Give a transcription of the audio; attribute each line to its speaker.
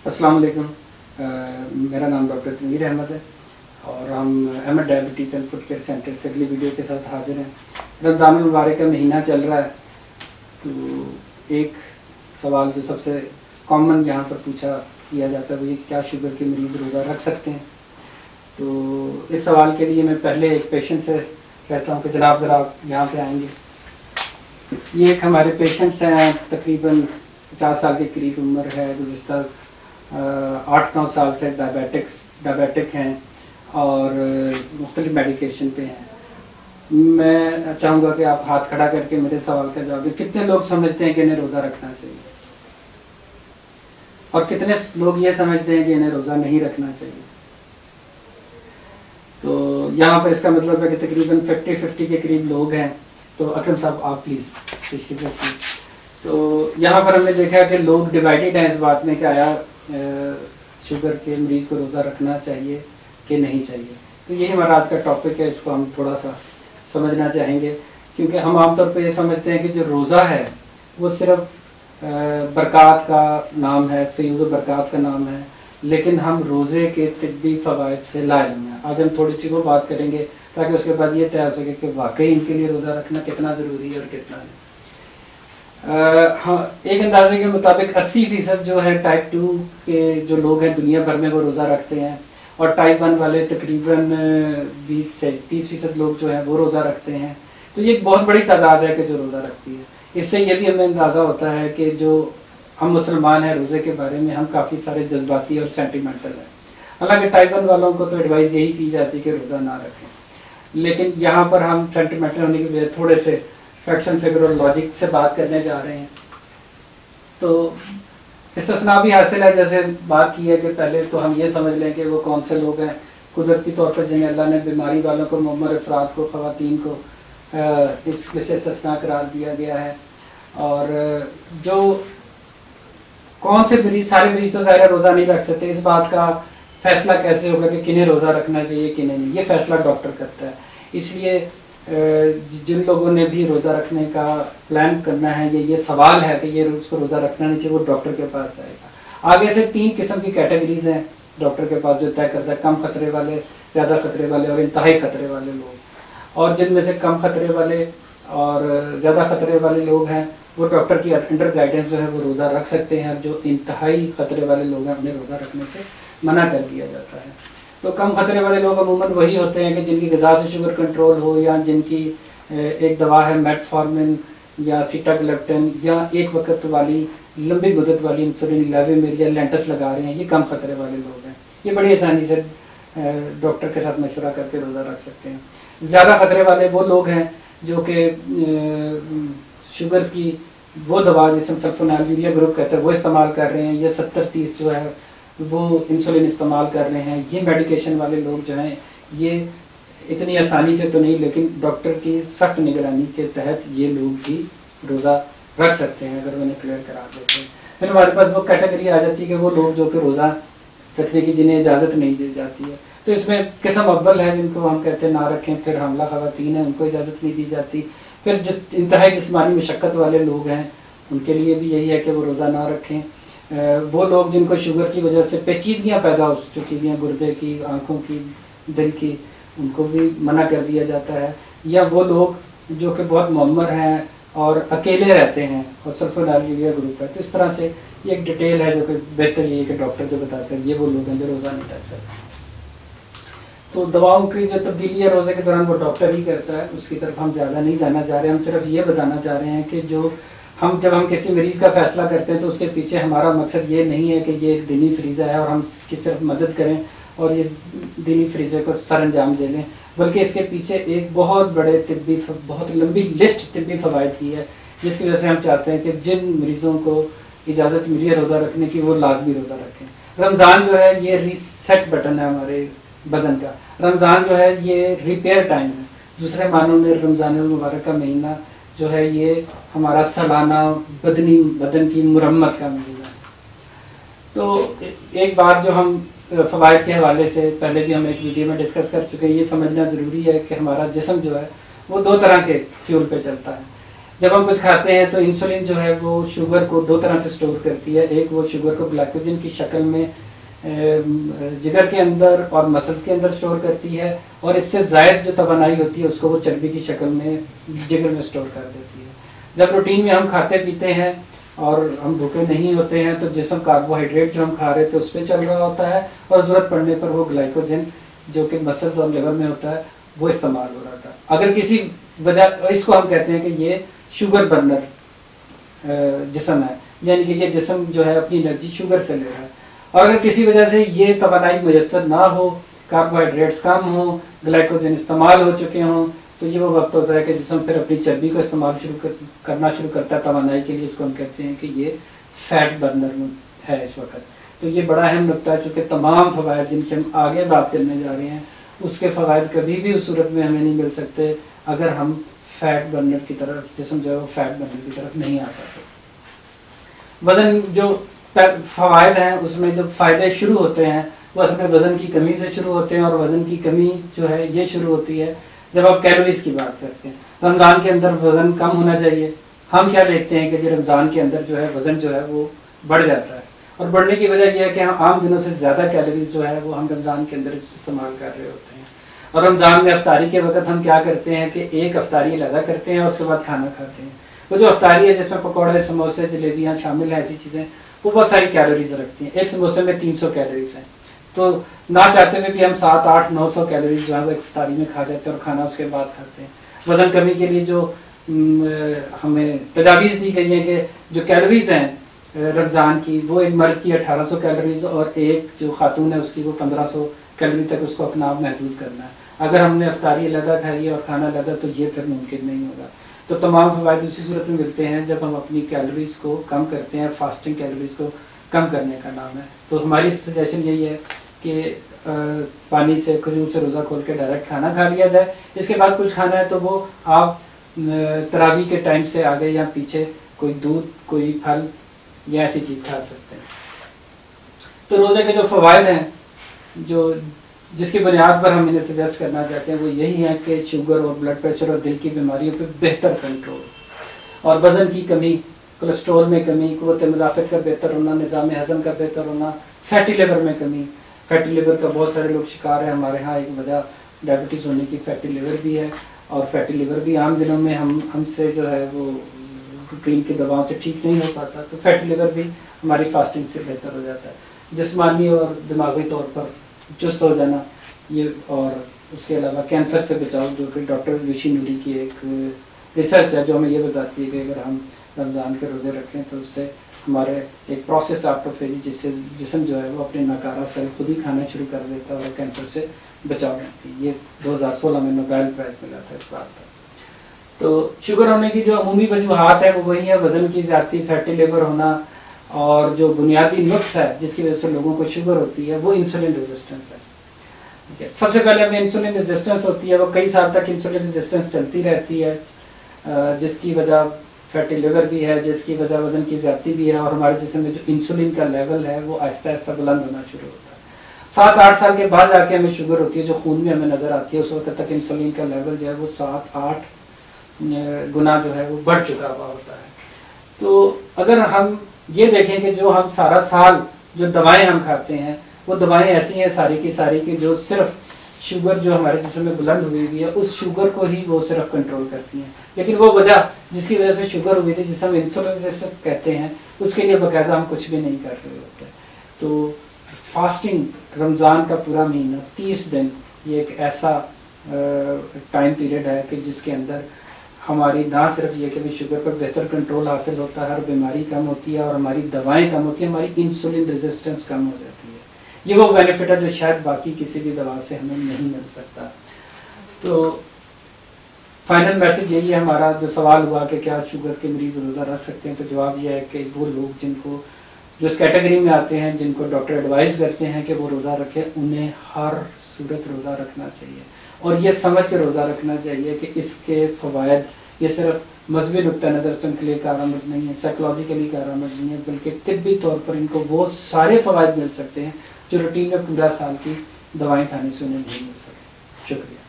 Speaker 1: अस्सलाम वालेकुम। मेरा नाम डॉक्टर तनवीर अहमद है और हम Ahmad diabetes and food care centre से अगली वीडियो के साथ हाजिर हैं। रमज़ान मुबारक का महीना चल रहा है, तो एक सवाल जो सबसे कॉमन यहाँ पर पूछा किया जाता है वो ये, क्या शुगर के मरीज़ रोज़ा रख सकते हैं? तो इस सवाल के लिए मैं पहले एक पेशेंट से कहता हूँ कि जनाब ज़रा आप यहाँ पे आएंगे। ये एक हमारे पेशेंट्स हैं, तकरीबन 50 साल के करीब उम्र है, गुज़िश्ता 8-9 साल से डायबिटिक हैं और मुख्तलिफ मेडिकेशन पे हैं। मैं चाहूँगा कि आप हाथ खड़ा करके मेरे सवाल का जवाब दें। कितने लोग समझते हैं कि इन्हें रोज़ा रखना चाहिए और कितने लोग ये समझते हैं कि इन्हें रोज़ा नहीं रखना चाहिए? तो यहाँ पर इसका मतलब है कि तकरीबन 50-50 के करीब लोग हैं। तो अकरम साहब आप प्लीज़ तशरीफ़ रखिए। तो यहाँ पर हमने देखा कि लोग डिवाइडेड हैं इस बात में कि आया शुगर के मरीज़ को रोज़ा रखना चाहिए कि नहीं चाहिए। तो यही हमारा आज का टॉपिक है, इसको हम थोड़ा सा समझना चाहेंगे, क्योंकि हम आमतौर पे ये समझते हैं कि जो रोज़ा है वो सिर्फ बरक़ात का नाम है, फ़यूज़ बरक़ात का नाम है, लेकिन हम रोज़े के तिब्बी फ़वाइद से लाइल्म हैं। आज हम थोड़ी सी वो बात करेंगे ताकि उसके बाद ये तय हो सके कि वाकई इनके लिए रोज़ा रखना कितना ज़रूरी है और कितना नहीं। हाँ, एक अंदाजे के मुताबिक 80% जो है टाइप 2 के जो लोग हैं दुनिया भर में वो रोज़ा रखते हैं, और टाइप 1 वाले तकरीबन 20 से 30% लोग जो हैं वो रोज़ा रखते हैं। तो ये एक बहुत बड़ी तादाद है कि जो रोज़ा रखती है। इससे ये भी हमें अंदाज़ा होता है कि जो हम मुसलमान हैं, रोज़े के बारे में हम काफ़ी सारे जज्बाती और सेंटिमेंटल हैं। हालांकि टाइप 1 वालों को तो एडवाइस यही की जाती है कि रोज़ा ना रखें, लेकिन यहाँ पर हम सेंटिमेंटल होने की वजह थोड़े से फैक्ट्स एंड फिगर और लॉजिक से बात करने जा रहे हैं। तो इस्तिस्ना भी हासिल है, जैसे बात की है कि पहले तो हम ये समझ लें कि वो कौन से लोग हैं कुदरती तौर पर जिन्हें अल्लाह ने बीमारी वालों को, मुअम्मर अफराद को, ख़वातीन को इस विषय इस्तिस्ना करार दिया गया है। और जो कौन से मरीज़, सारे मरीज़ तो ज़ाहिर रोज़ा नहीं रख सकते। इस बात का फ़ैसला कैसे होगा कि किन्हें रोज़ा रखना चाहिए किन्हें नहीं, ये फ़ैसला डॉक्टर करता है। इसलिए जिन लोगों ने भी रोज़ा रखने का प्लान करना है, ये सवाल है कि ये उसको रोज़ा रखना नहीं चाहिए, वो डॉक्टर के पास आएगा। आगे से 3 किस्म की कैटेगरीज हैं डॉक्टर के पास जो तय करता है, कम ख़तरे वाले, ज़्यादा ख़तरे वाले और इंतहाई ख़तरे वाले लोग। और जिनमें से कम ख़तरे वाले और ज़्यादा ख़तरे वाले लोग हैं वो डॉक्टर की अंडर गाइडेंस जो है वो रोज़ा रख सकते हैं, और जो इंतहाई ख़तरे वाले लोग हैं उन्हें रोज़ा रखने से मना कर दिया जाता है। तो कम ख़तरे वाले लोग अमूमन वही होते हैं कि जिनकी ग़िज़ा से शुगर कंट्रोल हो, या जिनकी एक दवा है मेटफॉर्मिन या सीटाग्लिप्टिन, या एक वक्त वाली लंबी मुद्दत वाली इंसुलिन लेविमिर या लेंटस लगा रहे हैं, ये कम ख़तरे वाले लोग हैं। ये बड़ी आसानी से डॉक्टर के साथ मशवरा करके रोज़ा रख सकते हैं। ज़्यादा ख़तरे वाले वो लोग हैं जो कि शुगर की वो दवा जिसे सल्फोनाइल यूरिया ग्रुप कहते हैं वो इस्तेमाल कर रहे हैं, ये 70-30 जो है वो इंसुलिन इस्तेमाल कर रहे हैं। ये मेडिकेशन वाले लोग जो हैं ये इतनी आसानी से तो नहीं, लेकिन डॉक्टर की सख्त निगरानी के तहत ये लोग भी रोज़ा रख सकते हैं अगर उन्हें क्लियर करा देते हैं। फिर हमारे पास वो कैटेगरी आ जाती है कि वो लोग जो कि रोज़ा रखने की जिन्हें इजाज़त नहीं दी जाती है। तो इसमें किस्म अव्वल है जिनको हम कहते हैं ना रखें, फिर हमला ख़वातीन है उनको इजाज़त नहीं दी जाती, फिर जिस इंतहाई जिस्मानी मशक्क़त वाले लोग हैं उनके लिए भी यही है कि वो रोज़ा ना रखें। वो लोग जिनको शुगर की वजह से पेचीदगियाँ पैदा हो चुकी हुई हैं, गुर्दे की, आँखों की, दिल की, उनको भी मना कर दिया जाता है। या वो लोग जो कि बहुत मुअम्मर हैं और अकेले रहते हैं और सल्फोनाइल यूरिया ग्रुप है। तो इस तरह से ये एक डिटेल है जो कि बेहतर ये है कि डॉक्टर जो बताते हैं ये वो लोग हैं जो रोज़ा नहीं रख सकते। तो दवाओं की जो तब्दीली है रोज़े के दौरान वो डॉक्टर ही करता है, उसकी तरफ हम ज़्यादा नहीं जाना चाह रहे। हम सिर्फ ये बताना चाह रहे हैं कि जो जब हम किसी मरीज़ का फ़ैसला करते हैं तो उसके पीछे हमारा मकसद ये नहीं है कि ये एक दीनी फरीज़ा है और हम इसकी सिर्फ मदद करें और इस दीनी फरीज़े को सर अंजाम दे लें, बल्कि इसके पीछे एक बहुत बड़े तिब्बी, बहुत लंबी लिस्ट तिब्बी फ़वाइद की है, जिसकी वजह से हम चाहते हैं कि जिन मरीज़ों को इजाज़त मिली है रोज़ा रखने की वो लाजमी रोज़ा रखें। रमज़ान जो है ये रीसेट बटन है हमारे बदन का। रमज़ान जो है ये रिपेयर टाइम है। दूसरे मानों में रमज़ान मुबारक का महीना जो है ये हमारा सालाना बदन की मुरम्मत का महीना है। तो एक बात जो हम फ़वाइद के हवाले से पहले भी हम एक वीडियो में डिस्कस कर चुके हैं, ये समझना ज़रूरी है कि हमारा जिस्म जो है वो 2 तरह के फ्यूल पे चलता है। जब हम कुछ खाते हैं तो इंसुलिन जो है वो शुगर को दो तरह से स्टोर करती है। एक वो शुगर को ग्लाइकोजन की शक्ल में जिगर के अंदर और मसल्स के अंदर स्टोर करती है, और इससे ज़ायद जो तवानाई होती है उसको वो चर्बी की शक्ल में जिगर में स्टोर कर देती है। जब रूटीन में हम खाते पीते हैं और हम भूखे नहीं होते हैं तो जिसम कार्बोहाइड्रेट जो हम खा रहे थे उस पर चल रहा होता है, और ज़रूरत पड़ने पर वो ग्लाइकोजन जो कि मसल्स और लिवर में होता है वो इस्तेमाल हो रहा था। अगर किसी वजह, इसको हम कहते हैं कि ये शुगर बर्नर जिस्म है, यानी कि ये जिस्म जो है अपनी एनर्जी शुगर से ले रहा है। और अगर किसी वजह से ये तवानाई मुयस्सर ना हो, कार्बोहाइड्रेट्स कम हो, ग्लाइकोजन इस्तेमाल हो चुके हों, तो ये वो वक्त होता है कि जिस्म फिर अपनी चर्बी को इस्तेमाल करना शुरू करता है तवानाई के लिए। इसको हम कहते हैं कि ये फैट बर्नर है इस वक्त। तो ये बड़ा अहम नुकता है, चूँकि तमाम फ़वाइद जिनकी हम आगे बात करने जा रहे हैं उसके फ़वाइद कभी भी उस सूरत में हमें नहीं मिल सकते अगर हम फैट बर्नर की तरफ, जिस्म जो है वो फैट बर्नर की तरफ नहीं आता। तो वज़न जो फ़वाइद हैं उसमें जब फ़ायदे शुरू होते हैं वो असल में वज़न की कमी से शुरू होते हैं, और वज़न की कमी जो है ये शुरू होती है जब आप कैलोरीज़ की बात करते हैं। रमज़ान के अंदर वज़न कम होना चाहिए। हम क्या देखते हैं कि रमज़ान के अंदर जो है वज़न जो है वो बढ़ जाता है, और बढ़ने की वजह यह है कि हम आम दिनों से ज़्यादा कैलोरीज जो है वो हम रमज़ान के अंदर इस्तेमाल कर रहे होते हैं। और रमज़ान में अफ्तारी के वक्त हम क्या करते हैं कि एक अफ्तारी अलग करते हैं और उसके बाद खाना खाते हैं। वो जो अफ्तारी है जिसमें पकौड़े, समोसे, जलेबियाँ शामिल हैं, ऐसी चीज़ें, वो बहुत सारी कैलोरीज रखती हैं। एक समोसे में 300 कैलोरीज हैं, तो ना चाहते हुए भी हम 7, 8, 900 कैलोरीज जो है वो अफ्तारी में खा जाते हैं और खाना उसके बाद खाते हैं। वज़न कमी के लिए जो हमें तजावीज़ दी गई हैं कि जो कैलोरीज हैं रमज़ान की, वो एक मर्द की 1800 कैलोरीज और एक जो खातून है उसकी वो 1500 कैलोरी तक उसको अपना आप महदूद करना है। अगर हमने अफ्तारी अलग खाई है और खाना अलग, तो ये फिर मुमकिन नहीं होगा। तो तमाम फ़वाइद उसी सूरत में मिलते हैं जब हम अपनी कैलोरीज़ को कम करते हैं। फास्टिंग कैलोरीज़ को कम करने का नाम है। तो हमारी सजेशन यही है कि पानी से, खजूर से रोज़ा खोल के डायरेक्ट खाना खा लिया जाए। इसके बाद कुछ खाना है तो वो आप तरावी के टाइम से आगे या पीछे कोई दूध, कोई फल या ऐसी चीज़ खा सकते हैं। तो रोज़े के जो फ़वाइद हैं, जो जिसकी बुनियाद पर हम इन्हें सजेस्ट करना चाहते हैं, वो यही है कि शुगर और ब्लड प्रेशर और दिल की बीमारियों पर बेहतर कंट्रोल, और वज़न की कमी, कोलेस्ट्रॉल में कमी, क़ुव्वत मुदाफ़त का बेहतर होना, निज़ाम हज़म का बेहतर होना, फैटी लिवर में कमी। फैटी लिवर का बहुत सारे लोग शिकार हैं हमारे यहाँ। एक वजह डायबिटीज़ होने की फैटी लिवर भी है, और फैटी लिवर भी आम दिनों में हमसे जो है वो रूटीन की दवाओं से ठीक नहीं हो पाता। तो फैटी लिवर भी हमारी फास्टिंग से बेहतर हो जाता है। जिस्मानी और दिमागी तौर पर चुस्त हो जाना, ये, और उसके अलावा कैंसर से बचाव, जो कि डॉक्टर ऋषि नूरी की एक रिसर्च है जो हमें ये बताती है कि अगर हम रमज़ान के रोज़े रखें तो उससे हमारे एक प्रोसेस ऑटोफेजी, जिससे जिस्म जो है वो अपने नकारा सेल खुद ही खाना शुरू कर देता है और कैंसर से बचाव करती है। ये 2016 में नोबेल प्राइज़ मिला था इस बात पर। तो शुगर होने की जो अमूमी वजूहात है वो वही है, वज़न की ज़्यादती, फैटी लिवर होना, और जो बुनियादी नुक्स है जिसकी वजह से लोगों को शुगर होती है वो इंसुलिन रेजिस्टेंस है। ठीक है, सबसे पहले हमें इंसुलिन रेजिस्टेंस होती है, वो कई साल तक इंसुलिन रेजिस्टेंस चलती रहती है, जिसकी वजह फैटी लिवर भी है, जिसकी वजह वज़न की ज़्यादती भी है, और हमारे जिस्म में जो इंसुलिन का लेवल है वो आहिस्ता आहिस्ता बुलंद होना शुरू होता है। 7-8 साल के बाद जाके हमें शुगर होती है, जो खून में हमें नज़र आती है। उस वक्त तक इंसुलिन का लेवल जो है वो 7-8 गुना जो है वो बढ़ चुका हुआ होता है। तो अगर हम ये देखें कि जो हम सारा साल जो दवाएं हम खाते हैं वो दवाएं ऐसी हैं सारी की सारी की जो सिर्फ शुगर जो हमारे जिस्म में बुलंद हुई हुई है उस शुगर को ही वो सिर्फ कंट्रोल करती हैं। लेकिन वो वजह जिसकी वजह से शुगर हुई थी, जिसे हम इंसुलिन रेजिस्टेंस कहते हैं, उसके लिए बाकायदा हम कुछ भी नहीं कर रहे होते। तो फास्टिंग, रमज़ान का पूरा महीना 30 दिन, ये एक ऐसा टाइम पीरियड है कि जिसके अंदर हमारी ना सिर्फ ये कि भी शुगर पर बेहतर कंट्रोल हासिल होता है, हर बीमारी कम होती है और हमारी दवाएं कम होती हैं, हमारी इंसुलिन रेजिस्टेंस कम हो जाती है। ये वो बेनिफिट है जो शायद बाकी किसी भी दवा से हमें नहीं मिल सकता। तो फाइनल मैसेज यही है हमारा। जो सवाल हुआ कि क्या शुगर के मरीज़ रोज़ा रख सकते हैं, तो जवाब यह है कि वो लोग जिनको जो इस कैटेगरी में आते हैं, जिनको डॉक्टर एडवाइस करते हैं कि वो रोज़ा रखें, उन्हें हर सूरत रोज़ा रखना चाहिए, और ये समझ के रोज़ा रखना चाहिए कि इसके फ़वाइद ये सिर्फ मजहबी नुक्ता नज़र से उनके लिए कारआमद नहीं है, साइकोलॉजिकली कारआमद नहीं है, बल्कि तिब्बी तौर पर इनको वो सारे फ़वाइद मिल सकते हैं जो रूटीन में पूरा साल की दवाएं खाने से उन्हें नहीं मिल सके। शुक्रिया।